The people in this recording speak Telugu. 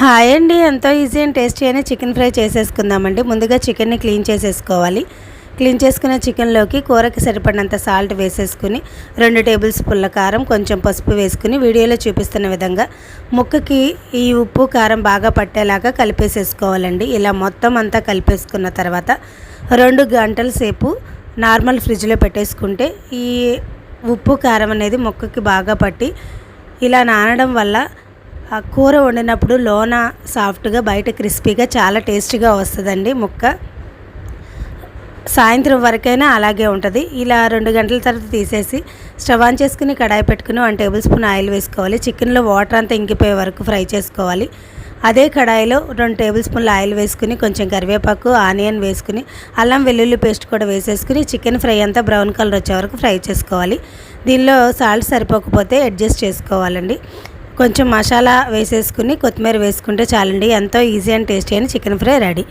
హాయ్ అండి, ఎంతో ఈజీ అండ్ టేస్టీ అయిన చికెన్ ఫ్రై చేసేసుకుందామండి. ముందుగా చికెన్ని క్లీన్ చేసేసుకోవాలి. క్లీన్ చేసుకున్న చికెన్లోకి కూరకి సరిపడినంత సాల్ట్ వేసేసుకుని 2 టేబుల్ స్పూన్ల కారం, కొంచెం పసుపు వేసుకుని వీడియోలో చూపిస్తున్న విధంగా ముక్కకి ఈ ఉప్పు కారం బాగా పట్టేలాగా కలిపేసేసుకోవాలండి. ఇలా మొత్తం అంతా కలిపేసుకున్న తర్వాత 2 గంటల సేపు నార్మల్ ఫ్రిడ్జ్లో పెట్టేసుకుంటే ఈ ఉప్పు కారం అనేది ముక్కకి బాగా పట్టి ఇలా నానడం వల్ల ఆ కూర వండినప్పుడు లోన సాఫ్ట్గా బయట క్రిస్పీగా చాలా టేస్టీగా వస్తుందండి. ముక్క సాయంత్రం వరకైనా అలాగే ఉంటుంది. ఇలా 2 గంటల తర్వాత తీసేసి స్టవ్ ఆన్ చేసుకుని కడాయి పెట్టుకుని 1 టేబుల్ స్పూన్ ఆయిల్ వేసుకోవాలి. చికెన్లో వాటర్ అంతా ఇంకిపోయే వరకు ఫ్రై చేసుకోవాలి. అదే కడాయిలో 2 టేబుల్ స్పూన్ల ఆయిల్ వేసుకుని కొంచెం కరివేపాకు, ఆనియన్ వేసుకుని అల్లం వెల్లుల్లి పేస్ట్ కూడా వేసేసుకుని చికెన్ ఫ్రై అంతా బ్రౌన్ కలర్ వచ్చే వరకు ఫ్రై చేసుకోవాలి. దీనిలో సాల్ట్ సరిపోకపోతే అడ్జస్ట్ చేసుకోవాలండి. కొంచెం మసాలా వేసేసుకుని కొత్తిమీర వేసుకుంటే చాలండి. ఎంతో ఈజీ అండ్ టేస్టీ అయిన చికెన్ ఫ్రై రెడీ.